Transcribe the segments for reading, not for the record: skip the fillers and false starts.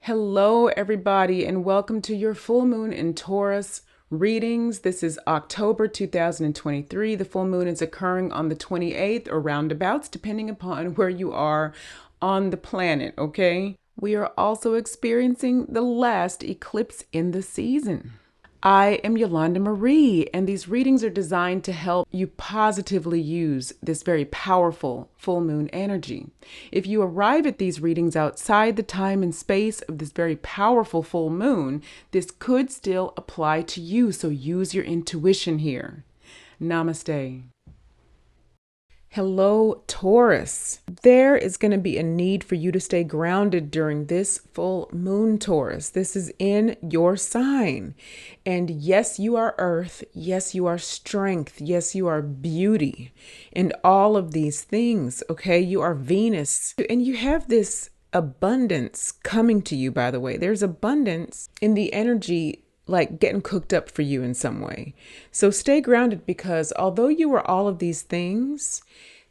Hello, everybody, and welcome to your full moon in Taurus readings. This is October 2023. The full moon is occurring on the 28th or roundabouts, depending upon where you are on the planet, okay? We are also experiencing the last eclipse in the season. I am Yolanda Marie, and these readings are designed to help you positively use this very powerful full moon energy. If you arrive at these readings outside the time and space of this very powerful full moon, this could still apply to you, so use your intuition here. Namaste. Hello, Taurus. There is going to be a need for you to stay grounded during this full moon, Taurus. This is in your sign. And yes, you are earth. Yes, you are strength. Yes, you are beauty. And all of these things, okay? You are Venus. And you have this abundance coming to you, by the way. There's abundance in the energy like getting cooked up for you in some way. So stay grounded, because although you are all of these things,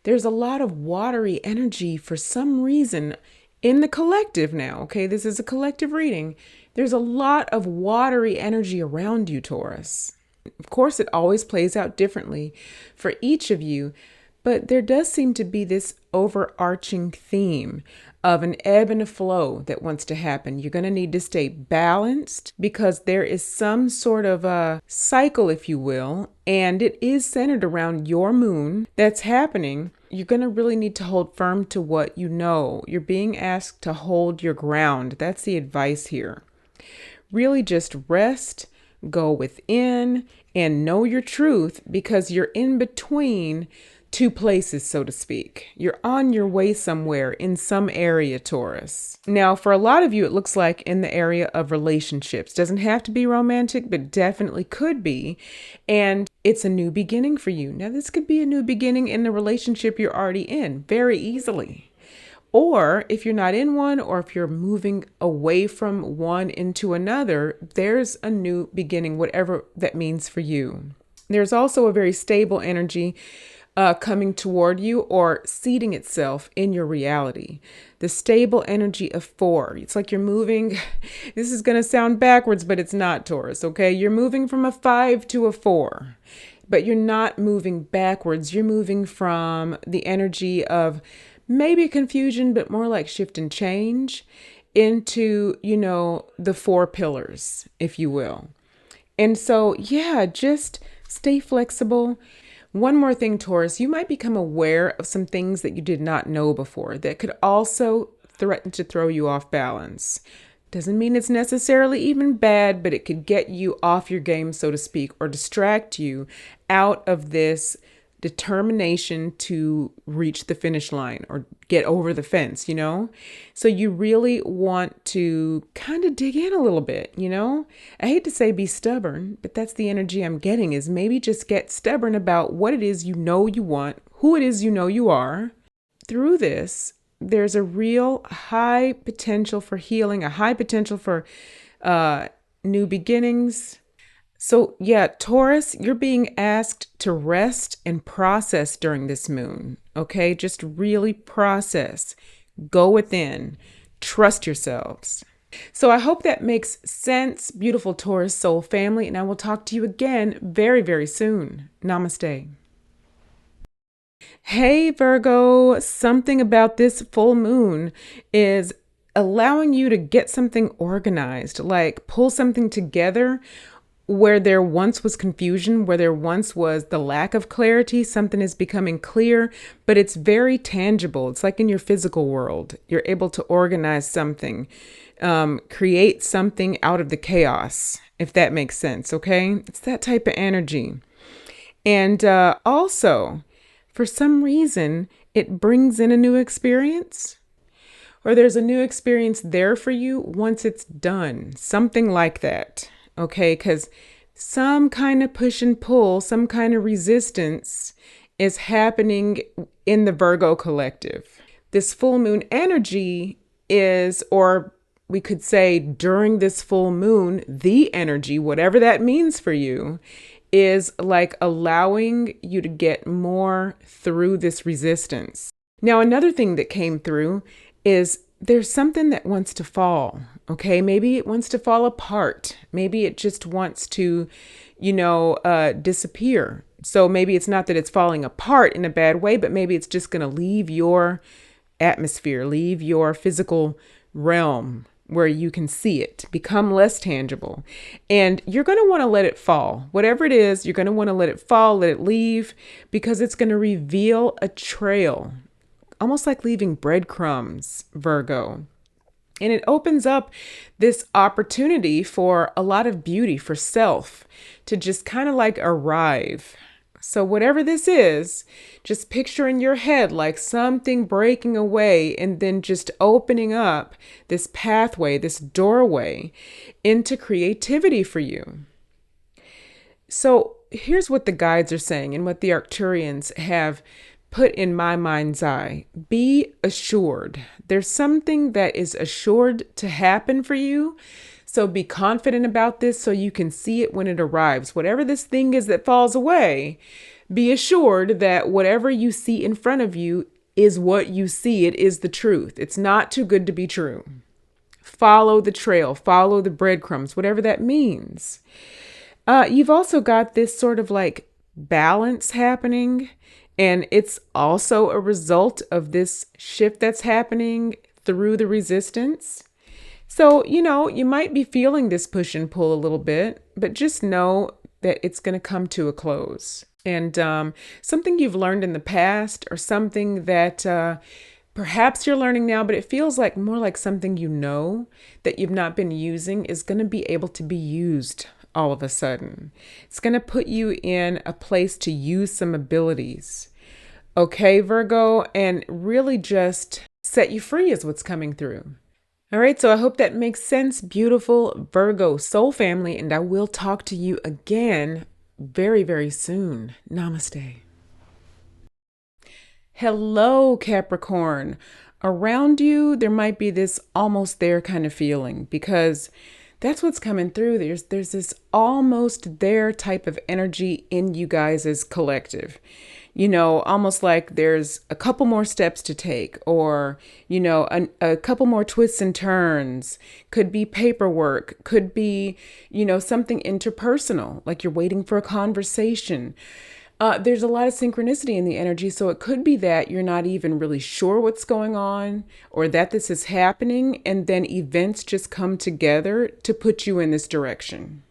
there's a lot of watery energy for some reason in the collective now. Okay, this is a collective reading. There's a lot of watery energy around you, Taurus. Of course, it always plays out differently for each of you, but there does seem to be this overarching theme of an ebb and a flow that wants to happen. You're going to need to stay balanced because there is some sort of a cycle, if you will, and it is centered around your moon that's happening. You're going to really need to hold firm to what you know. You're being asked to hold your ground. That's the advice here. Really just rest, go within, and know your truth, because you're in between two places, so to speak. You're on your way somewhere in some area, Taurus. Now, for a lot of you, it looks like in the area of relationships. Doesn't have to be romantic, but definitely could be. And it's a new beginning for you. Now, this could be a new beginning in the relationship you're already in very easily. Or if you're not in one, or if you're moving away from one into another, there's a new beginning, whatever that means for you. There's also a very stable energy coming toward you or seeding itself in your reality. The stable energy of 4. It's like you're moving. This is going to sound backwards, but it's not, Taurus. Okay. You're moving from a 5 to a 4, but you're not moving backwards. You're moving from the energy of maybe confusion, but more like shift and change into, the 4 pillars, if you will. And so, yeah, just stay flexible. One more thing, Taurus, you might become aware of some things that you did not know before that could also threaten to throw you off balance. Doesn't mean it's necessarily even bad, but it could get you off your game, so to speak, or distract you out of this determination to reach the finish line or get over the fence, So you really want to kind of dig in a little bit, I hate to say be stubborn, but that's the energy I'm getting, is maybe just get stubborn about what it is you want, who it is you are. Through this, there's a real high potential for healing, a high potential for new beginnings. So yeah, Taurus, you're being asked to rest and process during this moon. Okay, just really process. Go within. Trust yourselves. So I hope that makes sense, beautiful Taurus soul family, and I will talk to you again very, very soon. Namaste. Hey Virgo, something about this full moon is allowing you to get something organized, like pull something together. Where there once was confusion, where there once was the lack of clarity, something is becoming clear, but it's very tangible. It's like in your physical world. You're able to organize something, create something out of the chaos, if that makes sense, okay? It's that type of energy. And also, for some reason, it brings in a new experience, or there's a new experience there for you once it's done, something like that. Okay, because some kind of push and pull, some kind of resistance is happening in the Virgo collective. This full moon energy is, or we could say during this full moon, the energy, whatever that means for you, is like allowing you to get more through this resistance. Now, another thing that came through is there's something that wants to fall. Okay, maybe it wants to fall apart. Maybe it just wants to, disappear. So maybe it's not that it's falling apart in a bad way, but maybe it's just going to leave your atmosphere, leave your physical realm where you can see it, become less tangible. And you're going to want to let it fall. Whatever it is, you're going to want to let it fall, let it leave, because it's going to reveal a trail, almost like leaving breadcrumbs, Virgo. And it opens up this opportunity for a lot of beauty for self to just kind of like arrive. So whatever this is, just picture in your head like something breaking away and then just opening up this pathway, this doorway into creativity for you. So here's what the guides are saying and what the Arcturians have put in my mind's eye. Be assured. There's something that is assured to happen for you. So be confident about this so you can see it when it arrives. Whatever this thing is that falls away, be assured that whatever you see in front of you is what you see. It is the truth. It's not too good to be true. Follow the trail, follow the breadcrumbs, whatever that means. You've also got this sort of like balance happening. And it's also a result of this shift that's happening through the resistance. So, you might be feeling this push and pull a little bit, but just know that it's going to come to a close. And something you've learned in the past or something that perhaps you're learning now, but it feels like more like something that you've not been using is going to be able to be used all of a sudden. It's going to put you in a place to use some abilities. Okay, Virgo, and really just set you free is what's coming through. All right, so I hope that makes sense, beautiful Virgo soul family, and I will talk to you again very, very soon. Namaste. Hello, Capricorn. Around you, there might be this almost there kind of feeling because that's what's coming through. There's this almost there type of energy in you guys as collective. Almost like there's a couple more steps to take or, a couple more twists and turns. Could be paperwork, could be, something interpersonal, like you're waiting for a conversation. There's a lot of synchronicity in the energy. So it could be that you're not even really sure what's going on or that this is happening. And then events just come together to put you in this direction.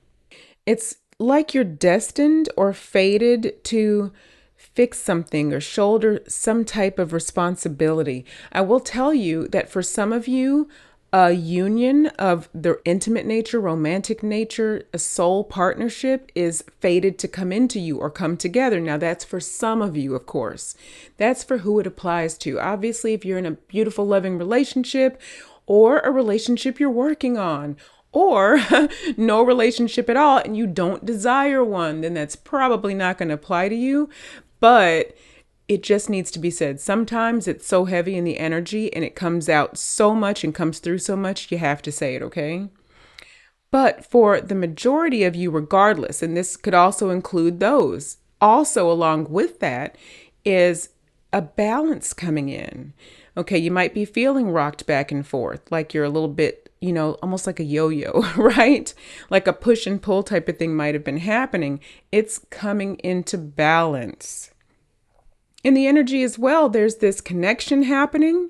It's like you're destined or fated to fix something or shoulder some type of responsibility. I will tell you that for some of you, a union of the intimate nature, romantic nature, a soul partnership is fated to come into you or come together. Now, that's for some of you, of course. That's for who it applies to. Obviously, if you're in a beautiful, loving relationship or a relationship you're working on, or no relationship at all and you don't desire one, then that's probably not going to apply to you. But it just needs to be said. Sometimes it's so heavy in the energy and it comes out so much and comes through so much, you have to say it, okay? But for the majority of you, regardless, and this could also include those, also along with that is a balance coming in. Okay, you might be feeling rocked back and forth, like you're a little bit, almost like a yo-yo, right? Like a push and pull type of thing might have been happening. It's coming into balance. In the energy as well, there's this connection happening,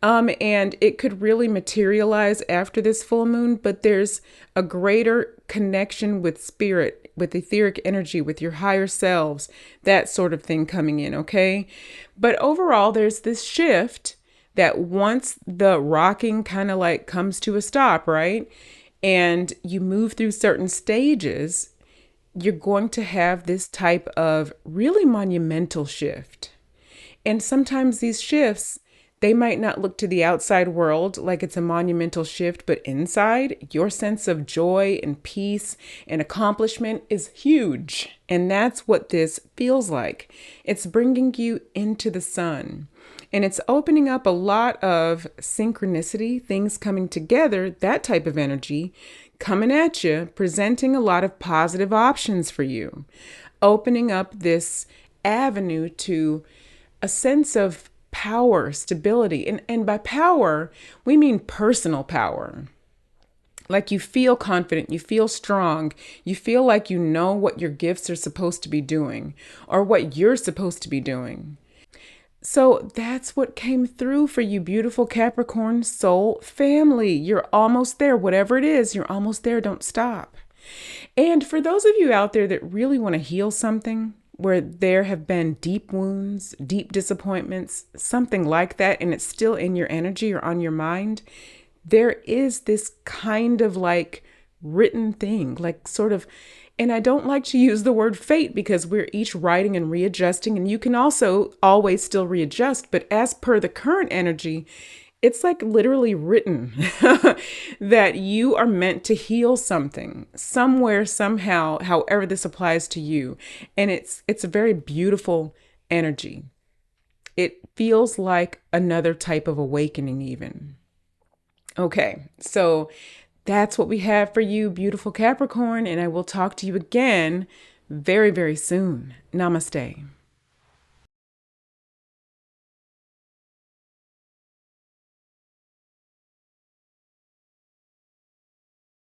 and it could really materialize after this full moon, but there's a greater connection with spirit, with etheric energy, with your higher selves, that sort of thing coming in, okay? But overall, there's this shift that once the rocking kind of like comes to a stop, right? And you move through certain stages, you're going to have this type of really monumental shift. And sometimes these shifts, they might not look to the outside world like it's a monumental shift, but inside, your sense of joy and peace and accomplishment is huge. And that's what this feels like. It's bringing you into the sun. And it's opening up a lot of synchronicity, things coming together, that type of energy coming at you, presenting a lot of positive options for you, opening up this avenue to a sense of power, stability. And by power, we mean personal power. Like you feel confident, you feel strong, you feel like you know what your gifts are supposed to be doing or what you're supposed to be doing. So that's what came through for you, beautiful Capricorn soul family. You're almost there. Whatever it is, you're almost there. Don't stop. And for those of you out there that really want to heal something, where there have been deep wounds, deep disappointments, something like that, and it's still in your energy or on your mind, there is this kind of like written thing, like sort of, and I don't like to use the word fate because we're each writing and readjusting, and you can also always still readjust. But as per the current energy, it's like literally written that you are meant to heal something somewhere, somehow, however this applies to you. And it's a very beautiful energy. It feels like another type of awakening even. Okay, so that's what we have for you, beautiful Capricorn, and I will talk to you again very, very soon. Namaste.